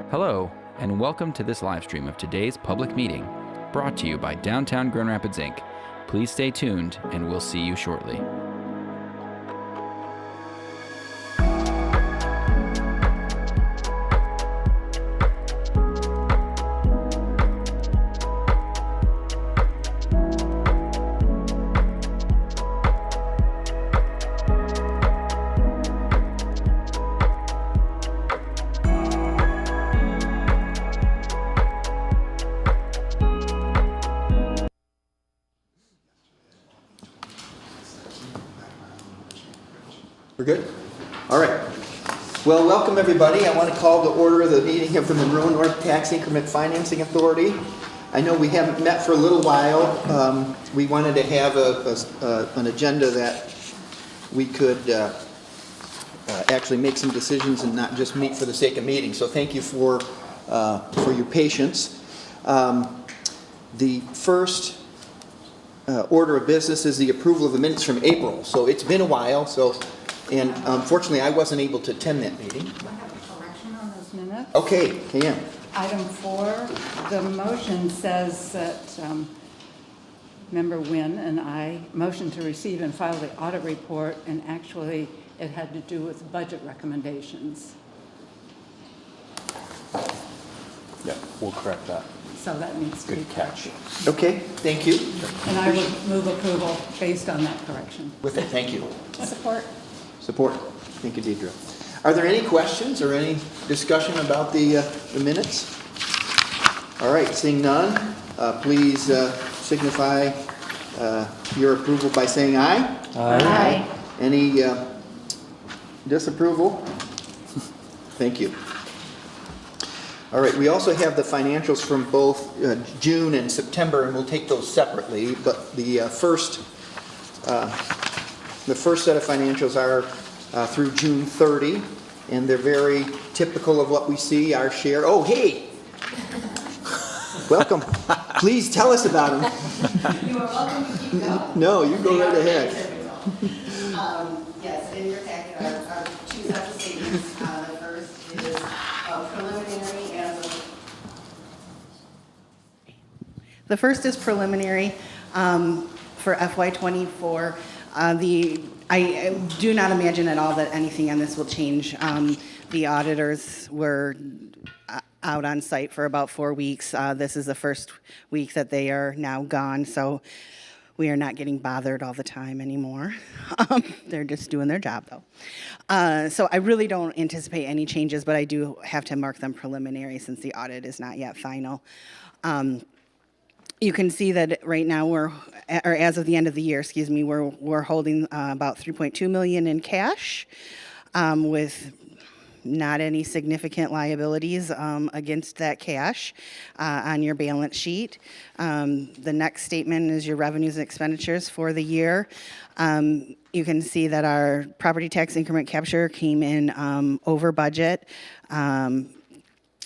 Hello, and welcome to this live stream of today's public meeting, brought to you by Downtown Grand Rapids, Inc. Please stay tuned, and we'll see you shortly. We're good? All right. Well, welcome everybody. I want to call to order the meeting of the Monroe North Tax Increment Financing Authority. I know we haven't met for a little while. We wanted to have an agenda that we could actually make some decisions and not just meet for the sake of meeting. So thank you for your patience. The first order of business is the approval of the minutes from April. So it's been a while. And unfortunately, I wasn't able to attend that meeting. I have a correction on those minutes. Okay, Cam. Item 4, the motion says that Member Wynn and I motioned to receive and file the audit report, and actually it had to do with budget recommendations. Yeah, we'll correct that. So that needs to be Good catch. Okay, thank you. And I would move approval based on that correction. With it, thank you. Support. Support. Thank you, Deidre. Are there any questions or any discussion about the minutes? All right, seeing none, please signify your approval by saying aye. Aye. Any disapproval? Thank you. All right, we also have the financials from both June and September, and we'll take those separately. But the first set of financials are through June 30, and they're very typical of what we see, our share. Oh, hey! Welcome. Please tell us about them. You are welcome to keep going. No, you go right ahead. Yes, in your packet are two sets of statements. The first is preliminary as of... The first is preliminary for FY24. I do not imagine at all that anything on this will change. The auditors were out on site for about 4 weeks. This is the first week that they are now gone, so we are not getting bothered all the time anymore. They're just doing their job, though. So I really don't anticipate any changes, but I do have to mark them preliminary since the audit is not yet final. You can see that right now or as of the end of the year, we're holding about $3.2 million in cash with not any significant liabilities against that cash on your balance sheet. The next statement is your revenues and expenditures for the year. You can see that our property tax increment capture came in over budget.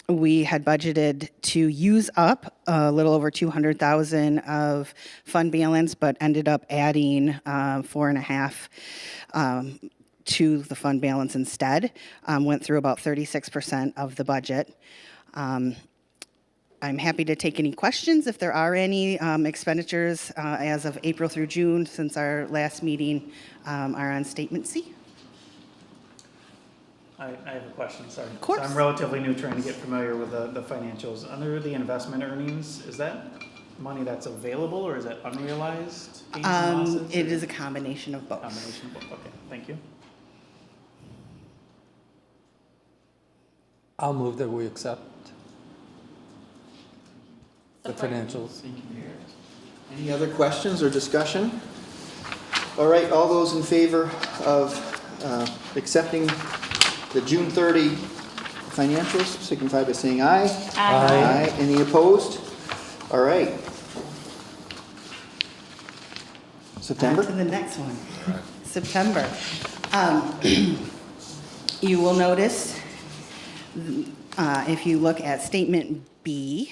We had budgeted to use up a little over $200,000 of fund balance, but ended up adding $4.5 to the fund balance instead. Went through about 36% of the budget. I'm happy to take any questions if there are any. Expenditures as of April through June since our last meeting are on Statement C. I have a question, sorry. Of course. So I'm relatively new trying to get familiar with the financials. Under the investment earnings, is that money that's available or is that unrealized gains and losses? It is a combination of both. Combination of both, okay, thank you. I'll move that we accept the financials. Any other questions or discussion? All right, all those in favor of accepting the June 30 financials, signify by saying aye. Aye. Aye. Any opposed? All right. September? On to the next one. September. You will notice, if you look at Statement B,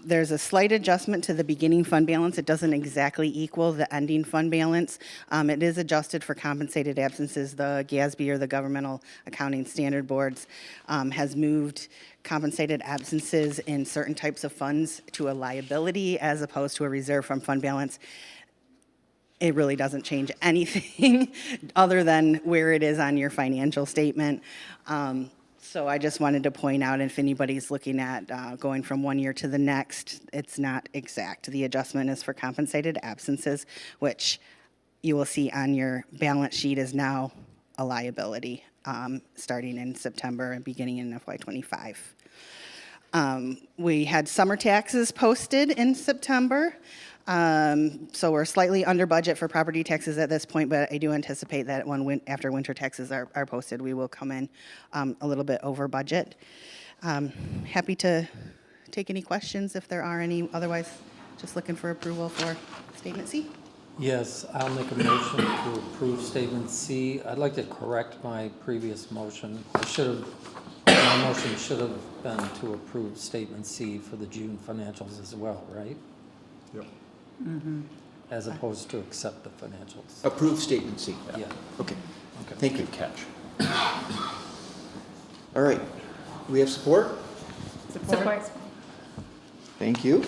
There's a slight adjustment to the beginning fund balance. It doesn't exactly equal the ending fund balance. It is adjusted for compensated absences. The GASB, or the Governmental Accounting Standard Boards, has moved compensated absences in certain types of funds to a liability as opposed to a reserve from fund balance. It really doesn't change anything other than where it is on your financial statement. So I just wanted to point out, if anybody's looking at going from one year to the next, it's not exact. The adjustment is for compensated absences, which you will see on your balance sheet is now a liability starting in September and beginning in FY25. We had summer taxes posted in September. So we're slightly under budget for property taxes at this point, but I do anticipate that after winter taxes are posted, we will come in a little bit over budget. Happy to take any questions if there are any. Otherwise, just looking for approval for Statement C. Yes, I'll make a motion to approve Statement C. I'd like to correct my previous motion. My motion should have been to approve Statement C for the June financials as well, right? Yep. As opposed to accept the financials. Approve Statement C. Yeah. Okay. Thank you. Good catch. All right. We have support? Support. Thank you.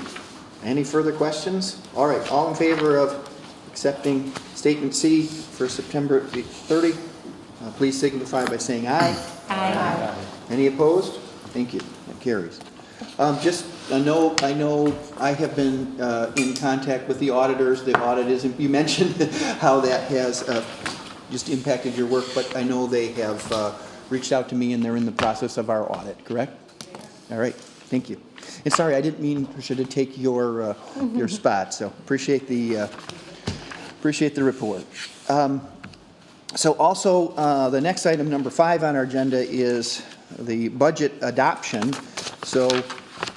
Any further questions? All right. All in favor of accepting Statement C for September 30? Please signify by saying aye. Aye. Any opposed? Thank you. That carries. Just a note, I know I have been in contact with the auditors. The audit is, you mentioned how that has just impacted your work, but I know they have reached out to me and they're in the process of our audit, correct? All right, thank you. And sorry, I didn't mean, Tricia, to take your spot, so appreciate the report. So also, the next item, number 5 on our agenda, is the budget adoption. So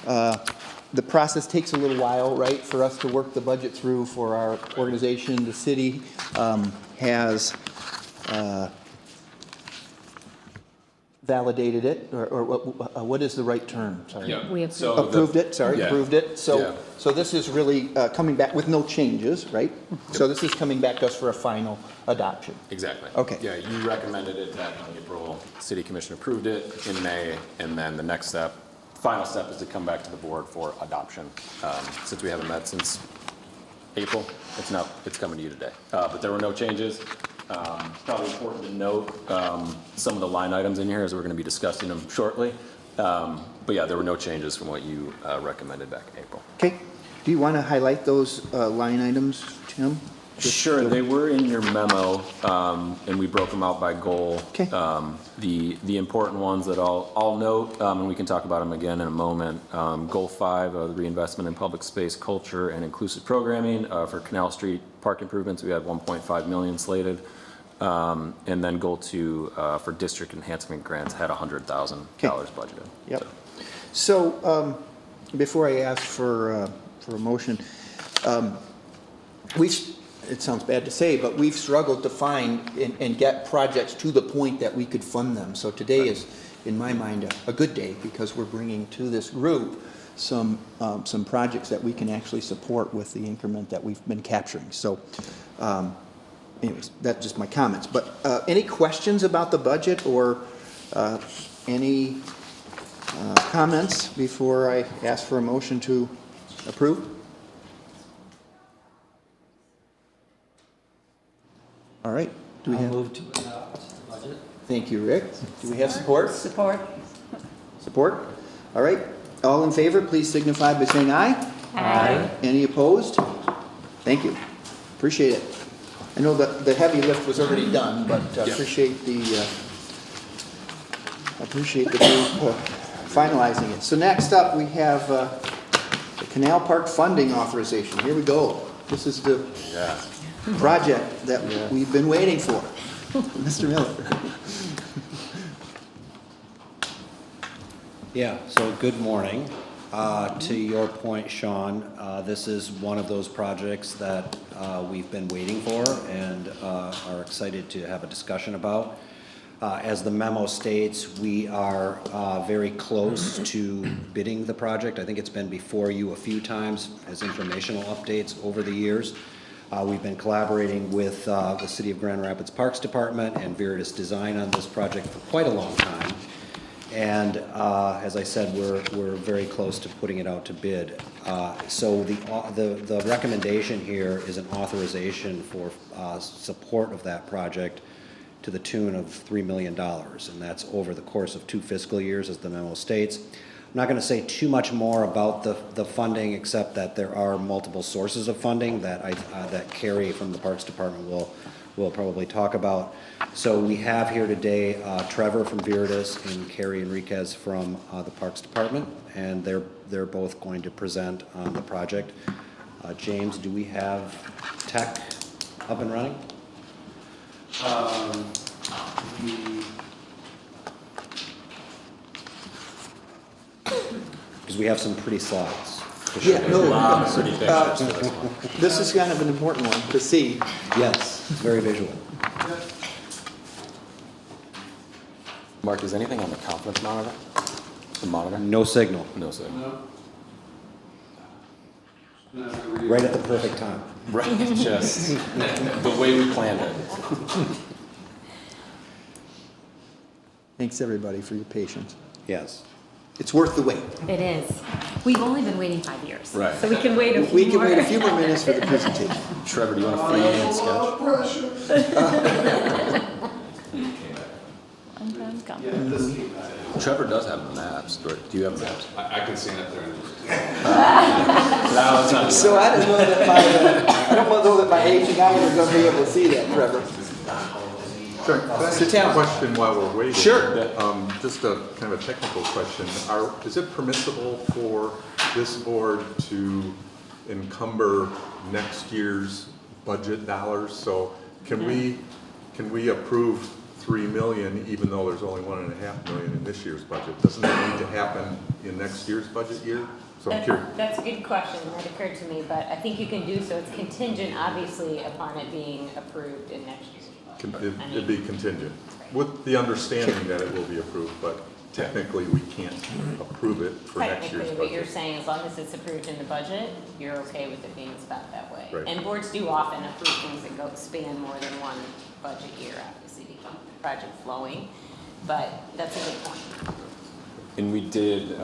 the process takes a little while, right, for us to work the budget through for our organization. The city has validated it, or what is the right term? Sorry. Yeah. We So Approved it, sorry, Yeah. approved it. So, Yeah. so this is really coming back with no changes, right? So this is coming back to us for a final adoption. Exactly. Okay. Yeah, you recommended it back in April. City Commission approved it in May, and then the next step, final step, is to come back to the board for adoption. Since we haven't met since April, it's coming to you today. But there were no changes. Probably important to note some of the line items in here, as we're going to be discussing them shortly. But yeah, there were no changes from what you recommended back in April. Okay. Do you want to highlight those line items, Tim? Sure, they were in your memo, and we broke them out by goal. Okay. The important ones that I'll note, and we can talk about them again in a moment. Goal 5, the reinvestment in public space, culture, and inclusive programming. For Canal Street park improvements, we had 1.5 million slated. And then Goal 2, for district enhancement grants, had $100,000 budgeted. Yep. So before I ask for a motion, it sounds bad to say, but we've struggled to find and get projects to the point that we could fund them. So today is, in my mind, a good day, because we're bringing to this group some projects that we can actually support with the increment that we've been capturing. So anyways, that's just my comments. But any questions about the budget, or any comments before I ask for a motion to approve? All right. Do we I'll have? move to adopt the budget. Thank you, Rick. Do we have support? Support. Support? All right. All in favor, please signify by saying aye. Aye. Any opposed? Thank you. Appreciate it. I know that the heavy lift was already done, but appreciate the group finalizing it. So next up, we have the Canal Park funding authorization. Here we go. This is the project that we've been waiting for. Mr. Miller. Yeah, so good morning. To your point, Sean, this is one of those projects that we've been waiting for and are excited to have a discussion about. As the memo states, we are very close to bidding the project. I think it's been before you a few times as informational updates over the years. We've been collaborating with the City of Grand Rapids Parks Department and Veritas Design on this project for quite a long time. And as I said, we're very close to putting it out to bid. So the recommendation here is an authorization for support of that project to the tune of $3 million, and that's over the course of 2 fiscal years, as the memo states. I'm not going to say too much more about the funding, except that there are multiple sources of funding that that Carrie from the Parks Department will probably talk about. So we have here today Trevor from Veritas and Carrie Enriquez from the Parks Department, and they're both going to present on the project. James, do we have tech up and running? Because we have some pretty slides to show. Yeah, no, Pretty pictures to this one. this is kind of an important one to see. Yes, it's very visual. Mark, is anything on the conference monitor? The monitor? No signal, No, sir. right at the perfect time. Right, just the way we planned it. Thanks, everybody, for your patience. Yes. It's worth the wait. It is. We've only been waiting 5 years. Right. So we can wait a few We can more. wait a few more minutes for the presentation. Trevor, do you want a freehand sketch? Trevor does have maps. Do you have maps? I can see that there. No, it's not. So I don't know that my aging eye is going to be able to see that, Trevor. Sure. Can I ask So tell a me. question while we're waiting? Sure. Just a kind of a technical question. Is it permissible for this board to encumber next year's budget dollars? So can we approve 3 million even though there's only 1.5 million in this year's budget? Doesn't that need to happen in next year's budget year? So I'm curious. That's a good question. That occurred to me, but I think you can do so. It's contingent, obviously, upon it being approved in next year. It'd be contingent, with the understanding that it will be approved, but technically we can't approve it for next year's Technically, but you're budget. saying as long as it's approved in the budget, you're okay with it being spent that way. Right. And boards do often approve things that span more than one budget year, obviously, to keep the project flowing. But that's a good point. And we did,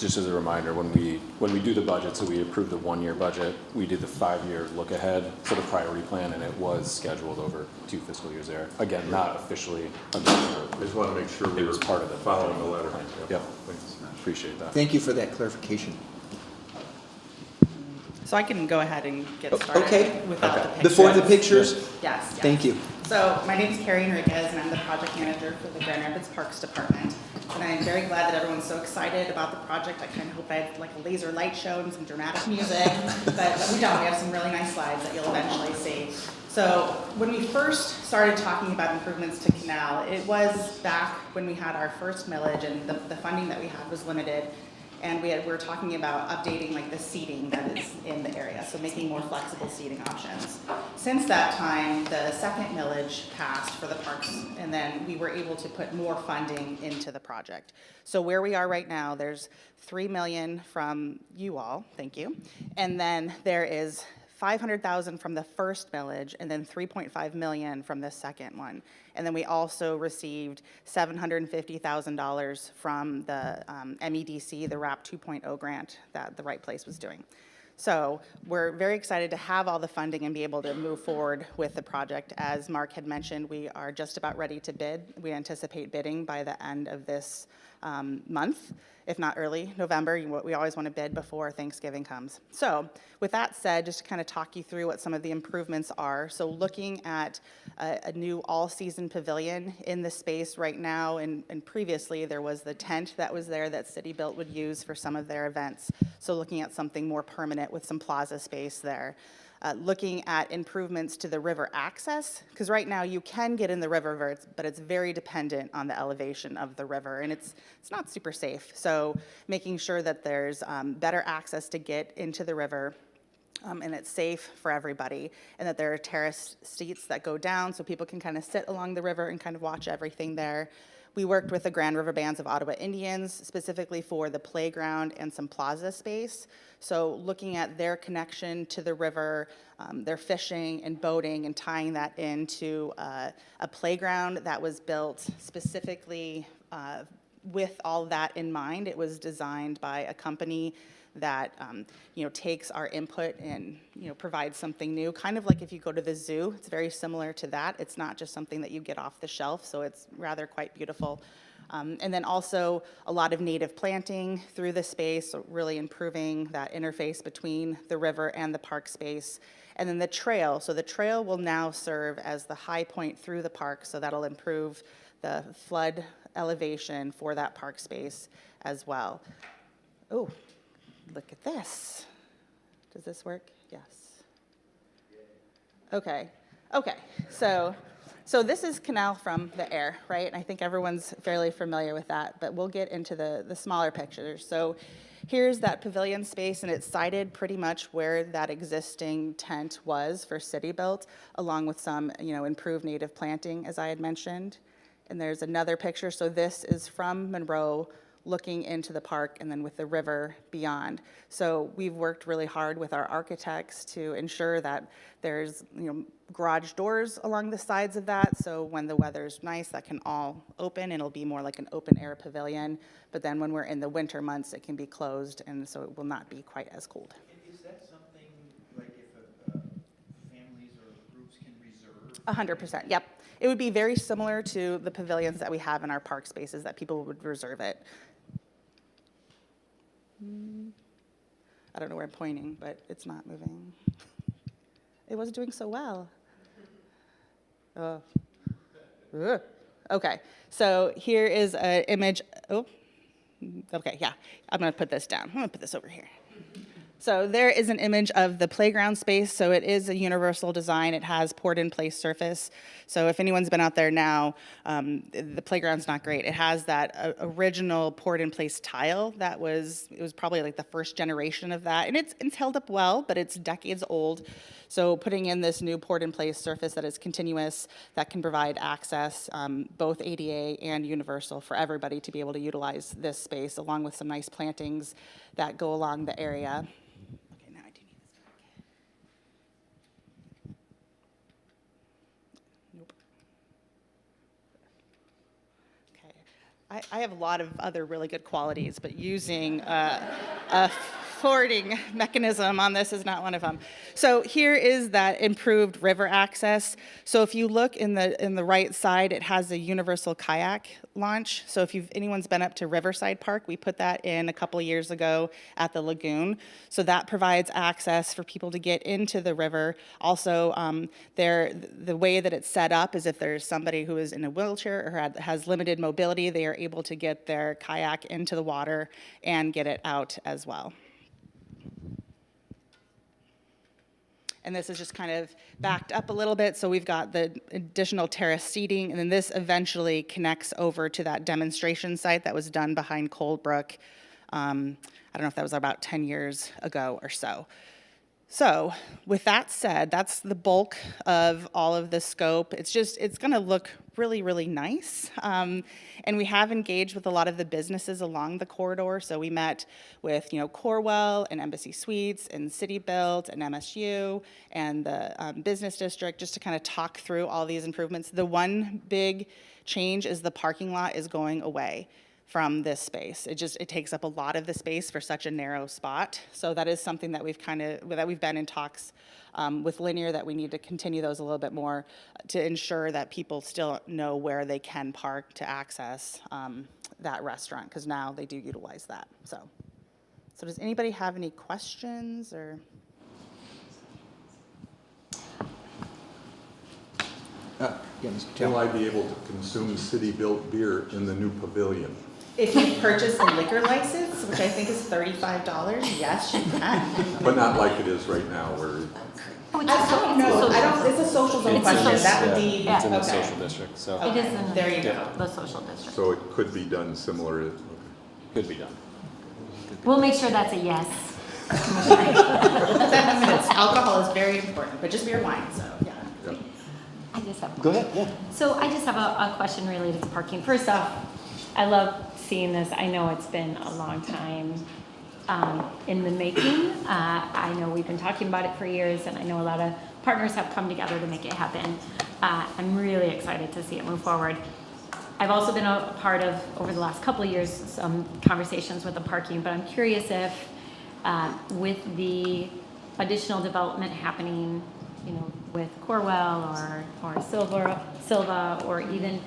just as a reminder, when we do the budget, so we approved the 1-year budget, we did the 5-year look ahead for the priority plan, and it was scheduled over 2 fiscal years there. Again, not officially adopted. I just want to make sure we It was part of the following the letter. Yep. Thanks. Appreciate that. Thank you for that clarification. So I can go ahead and get started Okay. without the pictures. Before the pictures, Yes, yes. thank you. So my name is Carrie Enriquez, and I'm the project manager for the Grand Rapids Parks Department. And I'm very glad that everyone's so excited about the project. I kind of hope I had like a laser light show and some dramatic music, but we don't. We have some really nice slides that you'll eventually see. So when we first started talking about improvements to Canal, it was back when we had our first millage, and the funding that we had was limited. And we were talking about updating like the seating that is in the area, so making more flexible seating options. Since that time, the second millage passed for the parks, and then we were able to put more funding into the project. So where we are right now, there's $3 million from you all, thank you, and then there is $500,000 from the first millage, and then $3.5 million from the second one. And then we also received $750,000 from the MEDC, the RAP 2.0 grant that the Right Place was doing. So we're very excited to have all the funding and be able to move forward with the project. As Mark had mentioned, we are just about ready to bid. We anticipate bidding by the end of this month, if not early November. We always want to bid before Thanksgiving comes. So with that said, just to kind of talk you through what some of the improvements are. So looking at a new all-season pavilion in the space right now, and previously there was the tent that was there that City Built would use for some of their events. So looking at something more permanent with some plaza space there. Looking at improvements to the river access, because right now you can get in the river, but it's very dependent on the elevation of the river, and it's not super safe. So making sure that there's better access to get into the river. and it's safe for everybody, and that there are terrace seats that go down so people can kind of sit along the river and kind of watch everything there. We worked with the Grand River Bands of Ottawa Indians specifically for the playground and some plaza space. So looking at their connection to the river, their fishing and boating, and tying that into a playground that was built specifically with all that in mind. It was designed by a company that takes our input and provides something new, kind of like if you go to the zoo. It's very similar to that. It's not just something that you get off the shelf, so it's rather quite beautiful. And then also a lot of native planting through the space, so really improving that interface between the river and the park space. And then the trail. So the trail will now serve as the high point through the park, so that'll improve the flood elevation for that park space as well. Oh, look at this. Does this work? Yes. Okay. So this is canal from the air, right? And I think everyone's fairly familiar with that, but we'll get into the smaller pictures. So here's that pavilion space, and it's sited pretty much where that existing tent was for City Built, along with some, improved native planting, as I had mentioned. And there's another picture. So this is from Monroe, looking into the park, and then with the river beyond. So we've worked really hard with our architects to ensure that there's garage doors along the sides of that, so when the weather's nice, that can all open. It'll be more like an open air pavilion, but then when we're in the winter months, it can be closed, and so it will not be quite as cold. Is that something like if families or groups can reserve? 100%, yep. It would be very similar to the pavilions that we have in our park spaces, that people would reserve it. I don't know where I'm pointing, but it's not moving. It was doing so well. Oh. Ugh. Okay, so here is an image. Oh, okay, yeah. I'm going to put this down. I'm going to put this over here. So there is an image of the playground space. So it is a universal design. It has poured-in-place surface. So if anyone's been out there now, the playground's not great. It has that original poured-in-place tile it was probably like the first generation of that. And it's held up well, but it's decades old. So putting in this new poured-in-place surface that is continuous, that can provide access, both ADA and universal, for everybody to be able to utilize this space, along with some nice plantings that go along the area. Okay, now I do need this back. Nope. Okay, I have a lot of other really good qualities, but using a forwarding mechanism on this is not one of them. So here is that improved river access. So if you look in the right side, it has a universal kayak launch. So if anyone's been up to Riverside Park, we put that in a couple of years ago at the lagoon. So that provides access for people to get into the river. Also, the way that it's set up is if there's somebody who is in a wheelchair or has limited mobility, they are able to get their kayak into the water and get it out as well. And this is just kind of backed up a little bit, so we've got the additional terrace seating, and then this eventually connects over to that demonstration site that was done behind Coldbrook. I don't know if that was about 10 years ago or so. So with that said, that's the bulk of all of the scope. It's going to look really, really nice. And we have engaged with a lot of the businesses along the corridor. So we met with, Corwell and Embassy Suites and City Built and MSU and the business district, just to kind of talk through all these improvements. The one big change is the parking lot is going away from this space. It takes up a lot of the space for such a narrow spot. So that is something that we've been in talks with Linear, that we need to continue those a little bit more to ensure that people still know where they can park to access that restaurant, because now they do utilize that. So does anybody have any questions or? Yeah, Mr. Chair. Will I be able to consume city-built beer in the new pavilion? If you purchase a liquor license, which I think is $35, yes, you can. But not like it is right now, where It's a social zone question. That would be, It's in the okay. social district, so It is in There you go. the social district. so it could be done similar. could be done. We'll make sure that's a yes. Alcohol is very important, but just beer, wine, so, yeah. I just have. Go ahead, yeah. So I just have a question related to parking. First off, I love seeing this. I know it's been a long time in the making. I know we've been talking about it for years, and I know a lot of partners have come together to make it happen. I'm really excited to see it move forward. I've also been a part of, over the last couple of years, some conversations with the parking, but I'm curious if with the additional development happening, you know, with Corwell or Silva, or even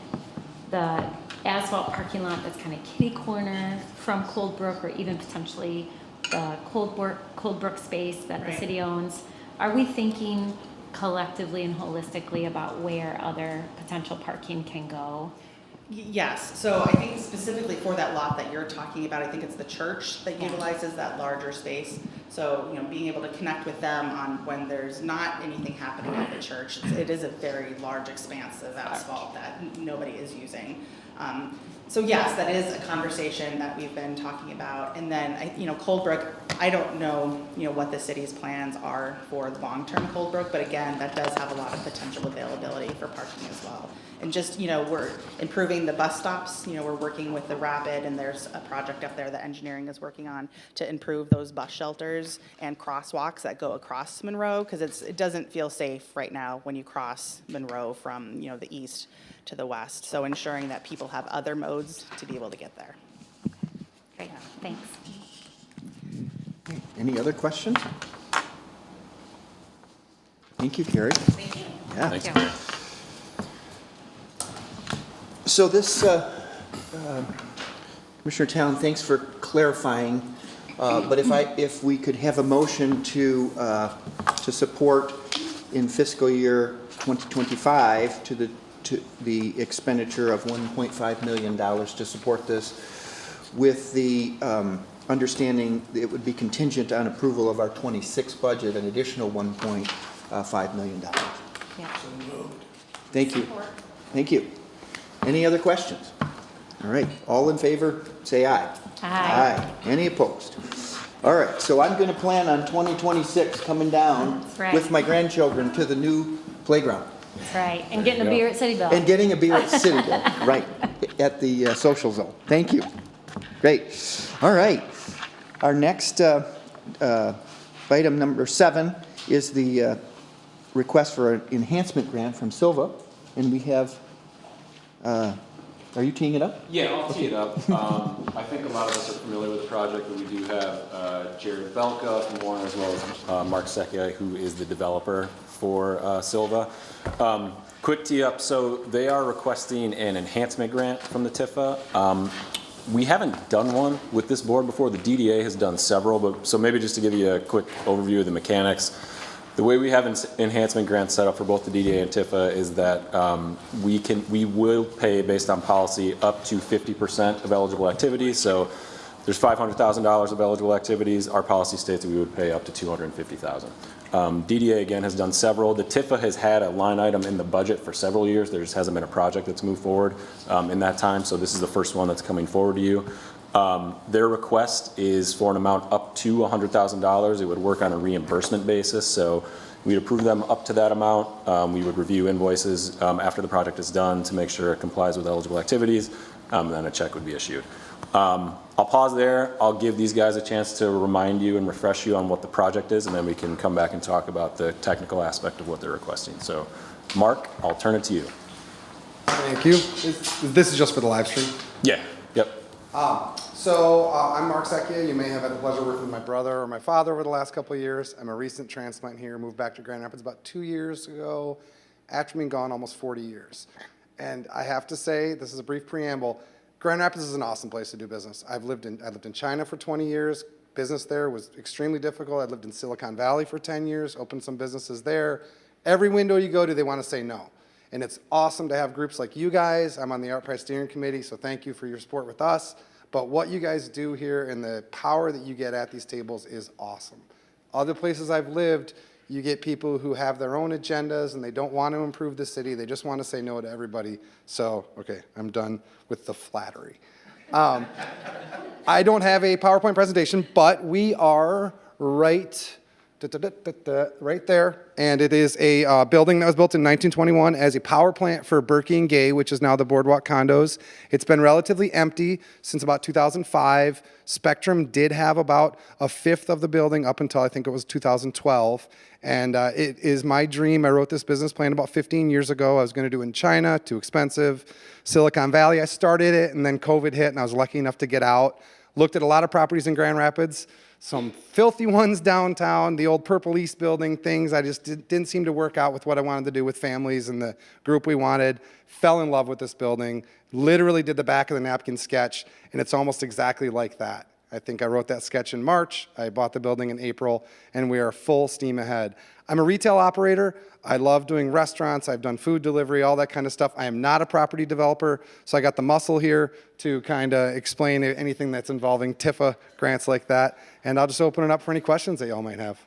the asphalt parking lot that's kind of kitty corner from Cold Brook, or even potentially the Cold Brook space that the city owns, are we thinking collectively and holistically about where other potential parking can go? Yes, so I think specifically for that lot that you're talking about, I think it's the church that utilizes that larger space. So, you know, being able to connect with them on when there's not anything happening at the church, it is a very large expanse of asphalt that nobody is using. So yes, that is a conversation that we've been talking about. And then, you know, Cold Brook, I don't know, you know, what the city's plans are for long-term Cold Brook, but again, that does have a lot of potential availability for parking as well. And just, you know, we're improving the bus stops. You know, we're working with the Rapid, and there's a project up there that engineering is working on to improve those bus shelters and crosswalks that go across Monroe, because it doesn't feel safe right now when you cross Monroe from, you know, the east to the west. So ensuring that people have other modes to be able to get there. Great, thanks. Any other questions? Thank you, Carrie. Thank you. Yeah. Thanks, Yeah. Mayor. So this, Commissioner Town, thanks for clarifying. But if we could have a motion to support in fiscal year 2025 to the expenditure of $1.5 million to support this, with the understanding that it would be contingent on approval of our 26 budget, an additional $1.5 million. Yeah. Thank you. Thank you. Any other questions? All right, all in favor, say aye. Aye. Any opposed? All right, so I'm gonna plan on 2026 coming down That's right. with my grandchildren to the new playground. That's right, and getting a beer at City Bell. And getting a beer at Citadel, right, at the social zone. Thank you. Great. All right. Our next item number 7 is the request for an enhancement grant from Silva. And we have, are you teeing it up? Yeah, I'll tee it up. I think a lot of us are familiar with the project, but we do have Jared Belka from Warren, as well as Mark Secchia, who is the developer for Silva. Quick tee up, so they are requesting an enhancement grant from the TIFA. We haven't done one with this board before. The DDA has done several, but so maybe just to give you a quick overview of the mechanics. The way we have enhancement grants set up for both the DDA and TIFA is that we will pay based on policy up to 50% of eligible activities. So there's $500,000 of eligible activities. Our policy states that we would pay up to $250,000. DDA again has done several. The TIFA has had a line item in the budget for several years. There just hasn't been a project that's moved forward in that time. So this is the first one that's coming forward to you. Their request is for an amount up to $100,000. It would work on a reimbursement basis. So we'd approve them up to that amount. We would review invoices after the project is done to make sure it complies with eligible activities. And then a check would be issued. I'll pause there. I'll give these guys a chance to remind you and refresh you on what the project is, and then we can come back and talk about the technical aspect of what they're requesting. So, Mark, I'll turn it to you. Thank you. This is just for the live stream? Yeah. Yep. I'm Mark Secchia. You may have had the pleasure of working with my brother or my father over the last couple of years. I'm a recent transplant here, moved back to Grand Rapids about 2 years ago, after being gone almost 40 years. And I have to say, this is a brief preamble, Grand Rapids is an awesome place to do business. I lived in China for 20 years. Business there was extremely difficult. I lived in Silicon Valley for 10 years, opened some businesses there. Every window you go to, they want to say no. And it's awesome to have groups like you guys. I'm on the Art Price Steering Committee, so thank you for your support with us. But what you guys do here and the power that you get at these tables is awesome. Other places I've lived, you get people who have their own agendas and they don't want to improve the city. They just want to say no to everybody. So, okay, I'm done with the flattery. I don't have a PowerPoint presentation, but we are right right there, and it is a building that was built in 1921 as a power plant for Berkey and Gay, which is now the Boardwalk Condos. It's been relatively empty since about 2005. Spectrum did have about a fifth of the building up until I think it was 2012, and it is my dream. I wrote this business plan about 15 years ago. I was going to do it in China, too expensive. Silicon Valley, I started it, and then COVID hit, and I was lucky enough to get out. Looked at a lot of properties in Grand Rapids, some filthy ones downtown, the old Purple East building, things I just didn't seem to work out with what I wanted to do with families and the group we wanted. Fell in love with this building, literally did the back of the napkin sketch, and it's almost exactly like that. I think I wrote that sketch in March, I bought the building in April, and we are full steam ahead. I'm a retail operator. I love doing restaurants. I've done food delivery, all that kind of stuff. I am not a property developer, so I got the muscle here to kind of explain anything that's involving TIFA grants like that. And I'll just open it up for any questions that y'all might have.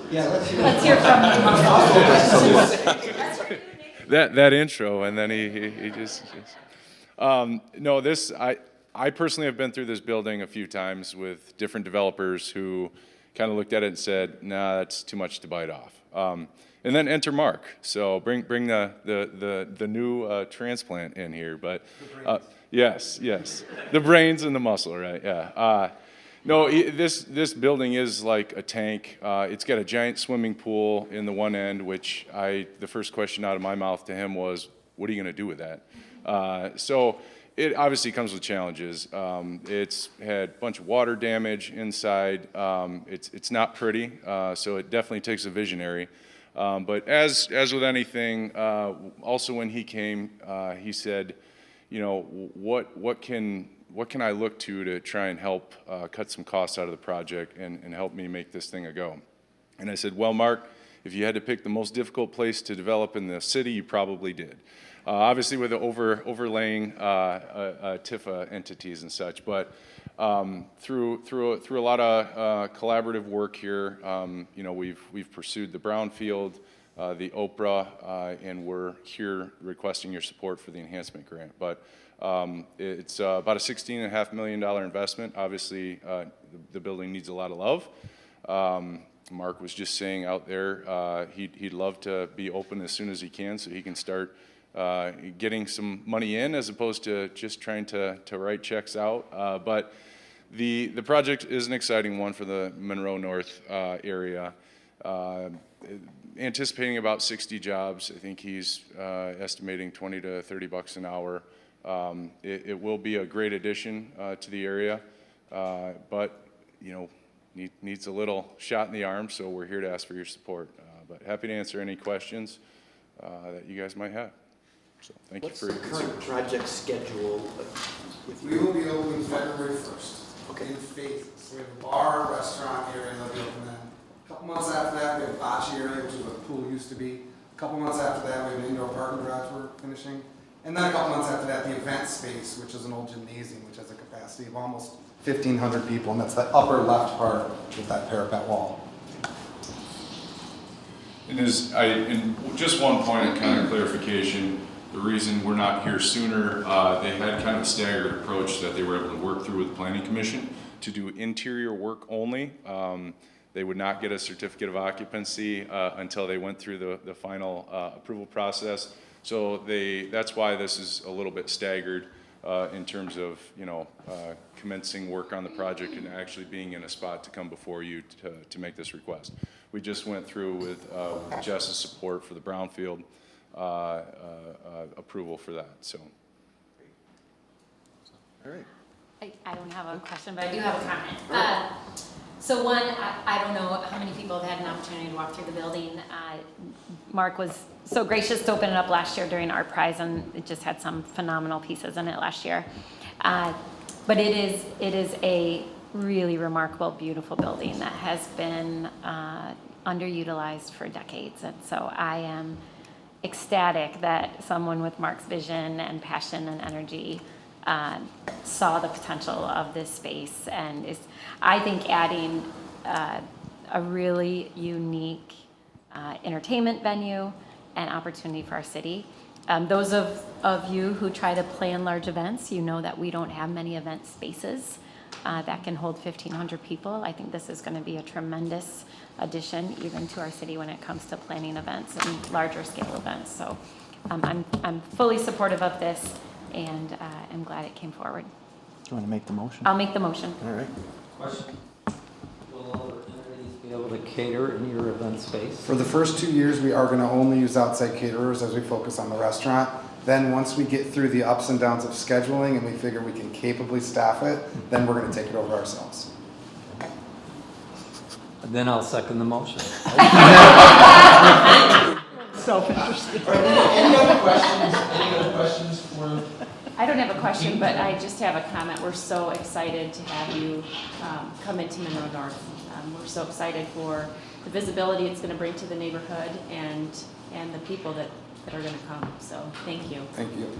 Yeah, let's Let's hear from you. that intro, and then he just no, this I personally have been through this building a few times with different developers who kind of looked at it and said, nah, that's too much to bite off. And then enter Mark. So bring the new transplant in here. But yes, the brains and the muscle, right? Yeah. No, this building is like a tank. It's got a giant swimming pool in the one end, which the first question out of my mouth to him was, what are you going to do with that? So it obviously comes with challenges. It's had a bunch of water damage inside. It's not pretty, so it definitely takes a visionary. But as with anything, also when he came, he said, you know, what can I look to try and help cut some costs out of the project and help me make this thing a go? And I said, well, Mark, if you had to pick the most difficult place to develop in the city, you probably did. Obviously with the overlaying TIFA entities and such, but through a lot of collaborative work here, you know, we've pursued the brownfield, the Oprah, and we're here requesting your support for the enhancement grant. But it's about a $16.5 million investment. Obviously, the building needs a lot of love. Mark was just saying out there, he'd love to be open as soon as he can so he can start getting some money in as opposed to just trying to write checks out. But the project is an exciting one for the Monroe North area. Anticipating about 60 jobs. I think he's estimating 20 to 30 bucks an hour. It will be a great addition to the area, but you know, needs a little shot in the arm, so we're here to ask for your support. But happy to answer any questions that you guys might have. So thank you for your What's the current project schedule with We will be opening February 1st. Okay. In phases. So we have a bar, restaurant area that'll be open then. A couple months after that, we have a bocce area, which is where the pool used to be. A couple months after that, we have an indoor parking garage we're finishing. And then a couple months after that, the event space, which is an old gymnasium, which has a capacity of almost 1,500 people, and that's the upper left part with that parapet wall. And just one point of kind of clarification, the reason we're not here sooner, they had kind of a staggered approach that they were able to work through with the Planning Commission to do interior work only. They would not get a certificate of occupancy until they went through the final approval process. So that's why this is a little bit staggered in terms of, you know, commencing work on the project and actually being in a spot to come before you to make this request. We just went through with Jess's support for the brownfield approval for that. So. All right. I don't have a question, but I do have a comment. So one, I don't know how many people have had an opportunity to walk through the building. Mark was so gracious to open it up last year during Art Prize, and it just had some phenomenal pieces in it last year. But it is a really remarkable, beautiful building that has been underutilized for decades. And so I am ecstatic that someone with Mark's vision and passion and energy saw the potential of this space, and is, I think, adding a really unique entertainment venue and opportunity for our city. Those of you who try to plan large events, you know that we don't have many event spaces that can hold 1,500 people. I think this is going to be a tremendous addition even to our city when it comes to planning events and larger scale events. So I'm fully supportive of this, and I'm glad it came forward. Do you want to make the motion? I'll make the motion. All right. Question? Will all the entities be able to cater in your event space? For the first 2 years, we are gonna only use outside caterers as we focus on the restaurant. Then, once we get through the ups and downs of scheduling and we figure we can capably staff it, then we're gonna take it over ourselves. Then I'll second the motion. Self-interested. Any other questions? Any other questions for? I don't have a question, but I just have a comment. We're so excited to have you come into Monroe North. We're so excited for the visibility it's going to bring to the neighborhood and the people that are going to come. So thank you. Thank you.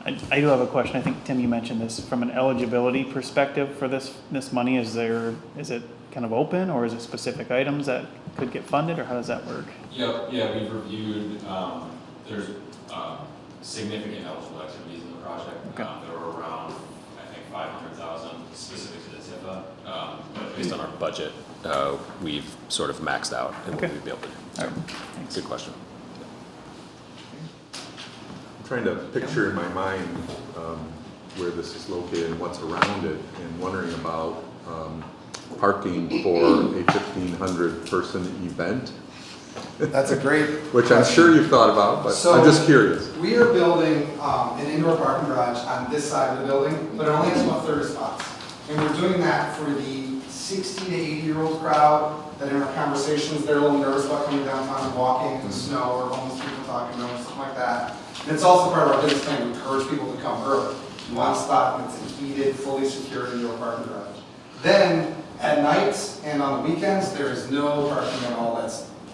I do have a question. I think, Tim, you mentioned this. From an eligibility perspective for this money, is it kind of open, or is it specific items that could get funded, or how does that work? Yep, yeah, we've reviewed, there's significant eligible activities in the project. Okay. There were around, I think, 500,000 specific to the TIFA. But based on our budget, we've sort of maxed out in what we'd be able to do. So, All right. Thanks. good question. I'm trying to picture in my mind where this is located and what's around it, and wondering about parking for a 1,500 person event. That's a great Which I'm sure you've thought about, but I'm just curious. We are building an indoor parking garage on this side of the building, but it only has about 30 spots. And we're doing that for the 60 to 80-year-old crowd that in our conversations, they're a little nervous about coming downtown and walking in the snow, or homeless people talking to them, something like that. And it's also part of our business plan to encourage people to come early. One spot, and it's a heated, fully secured indoor parking garage. Then, at nights and on the weekends, there is no parking at all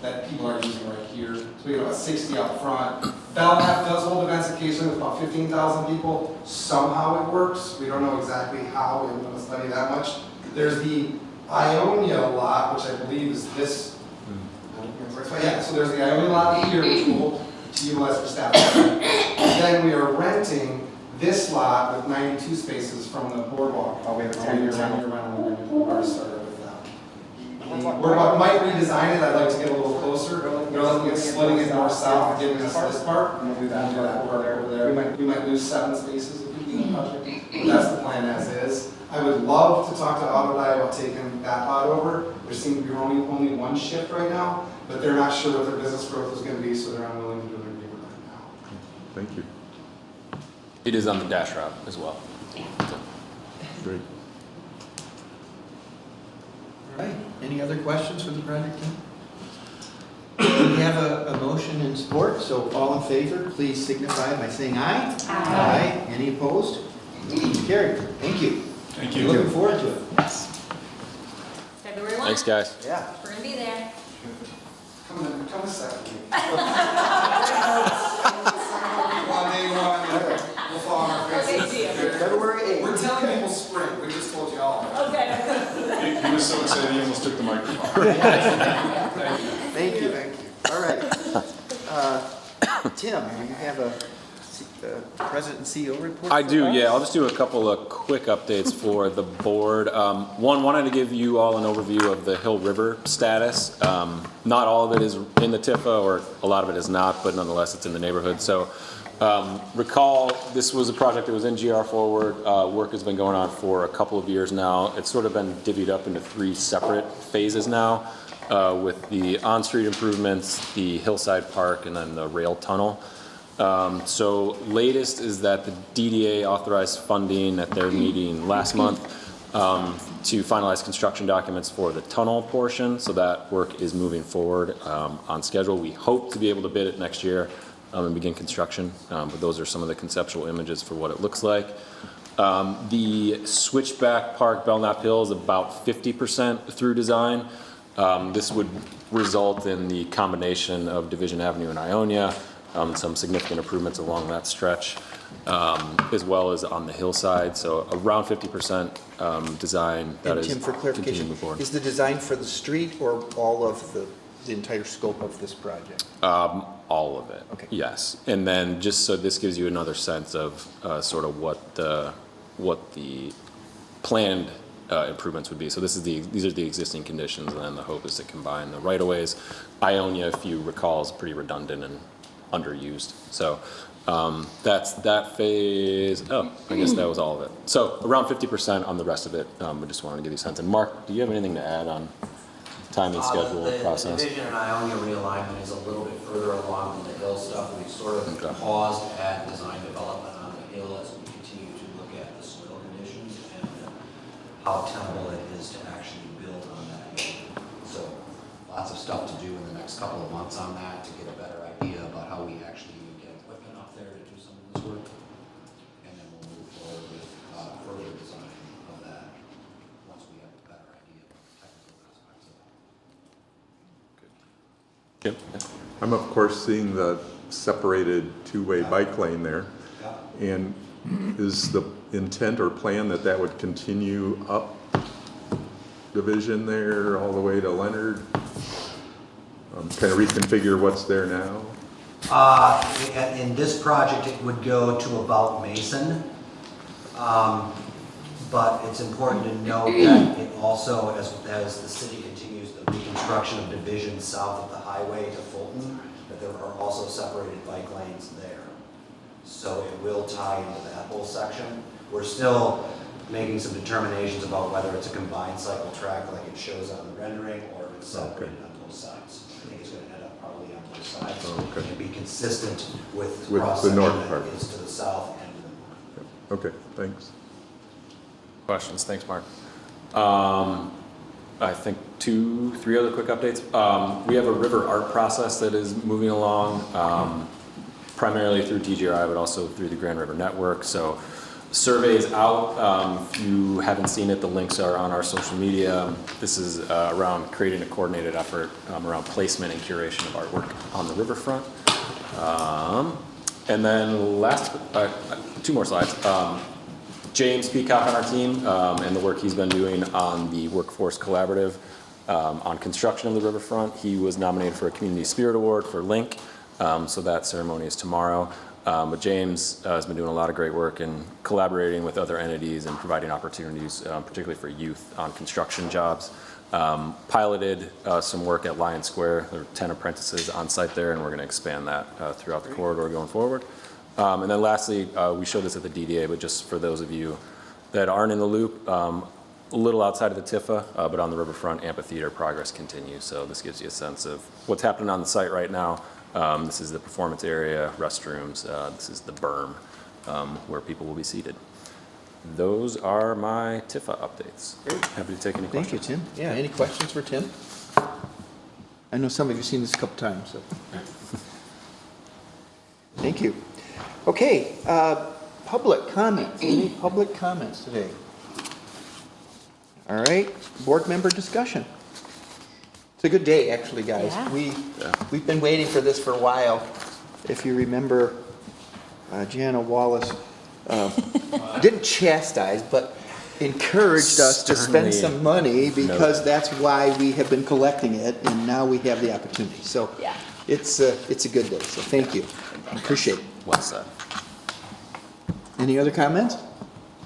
that people are using right here. So we have about 60 out front. Belknap does hold events occasionally with about 15,000 people. Somehow it works. We don't know exactly how. We haven't done a study that much. There's the Ionia lot, which I believe is this. Yeah, so there's the Ionia lot here, which we'll utilize for staff. Then we are renting this lot with 92 spaces from the boardwalk. We have a 10-year rental agreement. We already started with that. The boardwalk might redesign it. I'd like to get a little closer. They're looking at splitting it north-south and giving us this part. And we'll do that part over there. We might lose 7 spaces if we do the project. But that's the plan as is. I would love to talk to Autodie about taking that lot over. There seems to be only one shift right now, but they're not sure what their business growth is going to be, so they're unwilling to do their neighborhood right now. Thank you. It is on the dash route as well. Great. All right, any other questions for the project team? We have a motion in support, so all in favor, please signify by saying aye. Aye. Any opposed? Carried. Thank you. Thank you. Looking forward to it. February 1. Thanks, guys. Yeah. We're going to be there. Come a second. We'll fall on our faces. Okay, see you. February 8th. We're telling people spring. We just told you all. Okay. He was so excited, he almost took the microphone. Thank you. All right. Tim, you have a President and CEO report? I for do, us? yeah. I'll just do a couple of quick updates for the board. One, wanted to give you all an overview of the Hill River status. Not all of it is in the TIFA, or a lot of it is not, but nonetheless, it's in the neighborhood. So recall, this was a project that was in GR Forward. Work has been going on for a couple of years now. It's sort of been divvied up into 3 separate phases now, with the on-street improvements, the hillside park, and then the rail tunnel. So latest is that the DDA authorized funding at their meeting last month to finalize construction documents for the tunnel portion. So that work is moving forward on schedule. We hope to be able to bid it next year and begin construction. But those are some of the conceptual images for what it looks like. The Switchback Park Belknap Hill is about 50% through design. This would result in the combination of Division Avenue and Ionia. Some significant improvements along that stretch, as well as on the hillside. So around 50% design. That is Tim, for clarification, is the design for the street or all of the entire scope of this project? All of it. Okay. Yes, and then just so this gives you another sense of sort of what the planned improvements would be. So these are the existing conditions, and then the hope is to combine the right-of-ways. Ionia, if you recall, is pretty redundant and underused. So that's that phase. Oh, I guess that was all of it. So around 50% on the rest of it. We just wanted to give you a sense. And Mark, do you have anything to add on timing, schedule, process? The division and Ionia realignment is a little bit further along than the hill stuff. We've sort of paused at design development on the hill as we continue to look at the soil conditions and how tenable it is to actually build on that hill. So lots of stuff to do in the next couple of months on that to get a better idea about how we actually get equipment up there to do some of this work. And then we'll move forward with further design of that once we have a better idea of the technical aspects of that. I'm of course seeing the separated two-way bike lane there. And is the intent or plan that that would continue up Division there all the way to Leonard? Kind of reconfigure what's there now? In this project, it would go to about Mason. But it's important to note that it also, as the city continues the reconstruction of Division south of the highway to Fulton, that there are also separated bike lanes there. So it will tie into that whole section. We're still making some determinations about whether it's a combined cycle track like it shows on the rendering, or if it's separated on both sides. I think it's going to end up probably on both sides and be consistent with the cross the section north part. that is to the south and to the north. Okay, thanks. Questions? Thanks, Mark. I think 2-3 other quick updates. We have a river art process that is moving along, primarily through DGRI, but also through the Grand River Network. So surveys out. If you haven't seen it, the links are on our social media. This is around creating a coordinated effort around placement and curation of artwork on the riverfront. And then last, 2 more slides. James Peacock on our team and the work he's been doing on the Workforce Collaborative on construction of the riverfront. He was nominated for a Community Spirit Award for Link, so that ceremony is tomorrow. But James has been doing a lot of great work in collaborating with other entities and providing opportunities, particularly for youth on construction jobs. Piloted some work at Lion Square. There were 10 apprentices on site there, and we're going to expand that throughout the corridor going forward. And then lastly, we showed this at the DDA, but just for those of you that aren't in the loop, a little outside of the Tifa, but on the riverfront amphitheater progress continues. So this gives you a sense of what's happening on the site right now. This is the performance area, restrooms. This is the berm where people will be seated. Those are my Tifa updates. Great. Happy to take any questions. Thank you, Tim. Yeah, any questions for Tim? I know some of you have seen this a couple times. So. Thank you. Okay, public comments. Any public comments today? All right, board member discussion. It's a good day, actually, guys. Yeah. We've been waiting for this for a while. If you remember, Jana Wallace didn't chastise, but encouraged us to spend some money because that's why we have been collecting it, and now we have the opportunity. So it's a good day. So thank you. Appreciate it. Well said. Any other comments?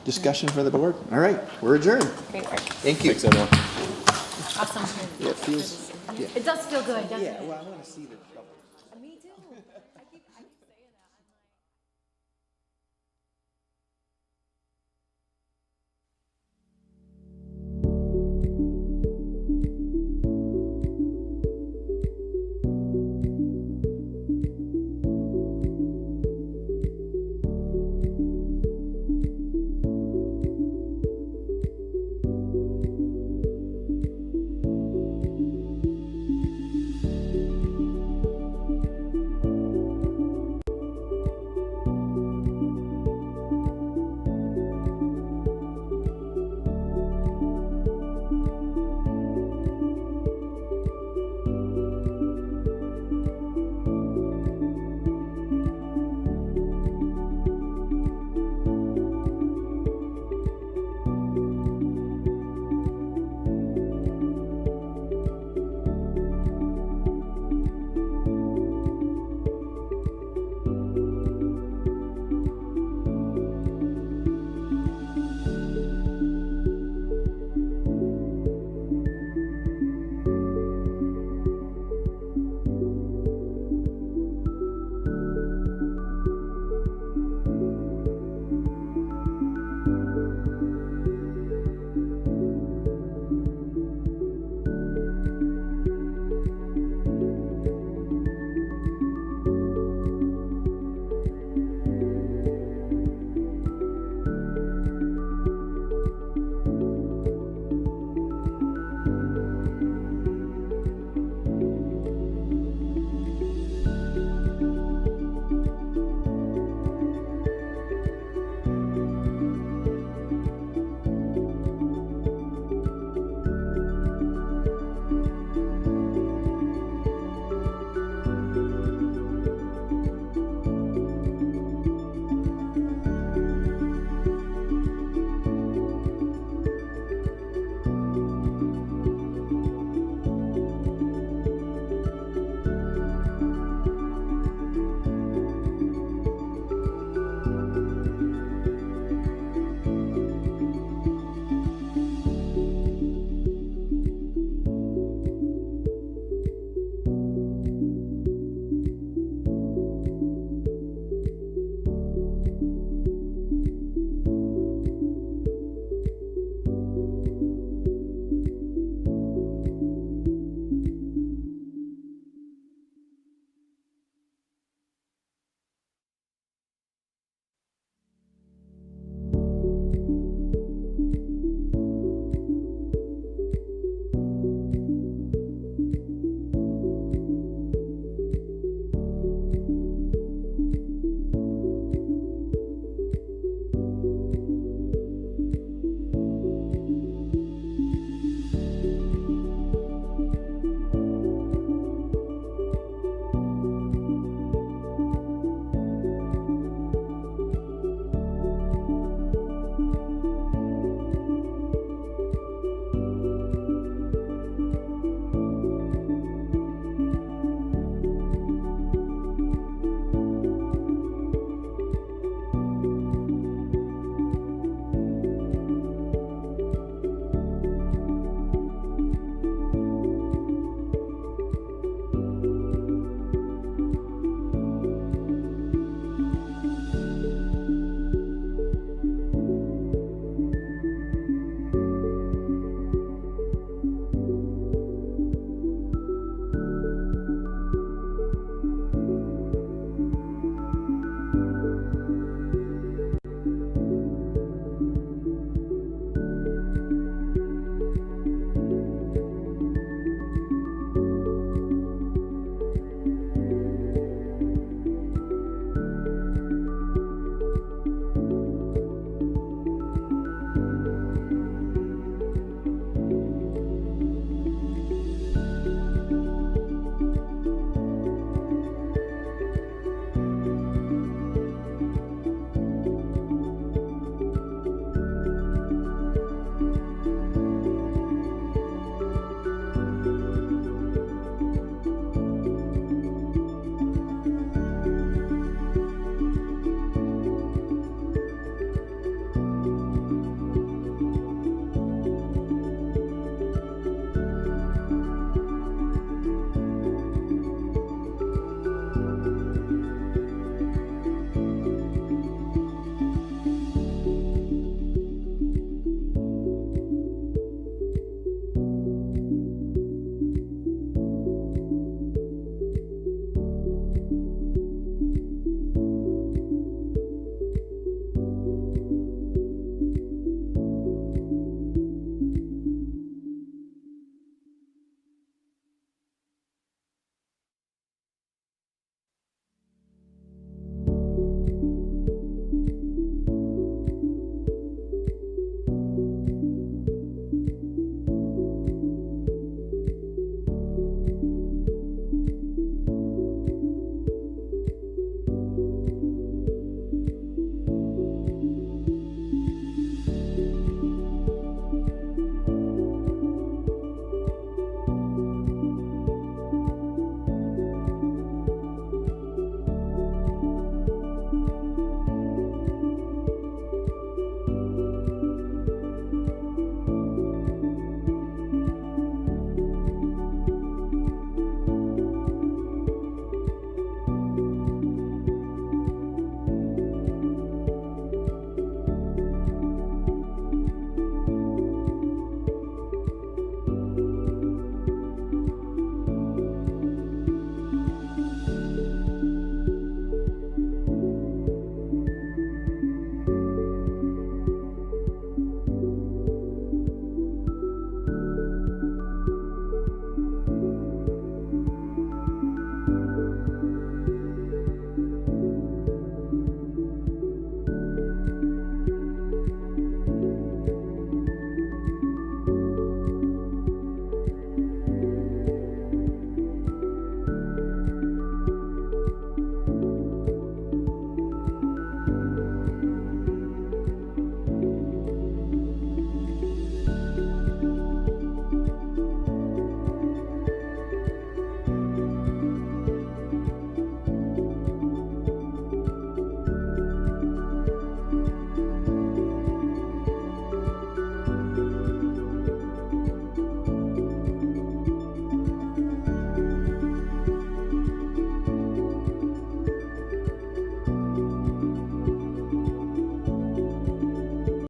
Discussion for the board? All right, we're adjourned. Great work. Thank you. Thanks, everyone. Awesome. Yeah, it feels. Yeah. It does feel good, doesn't it? Yeah. Well, I want to see the.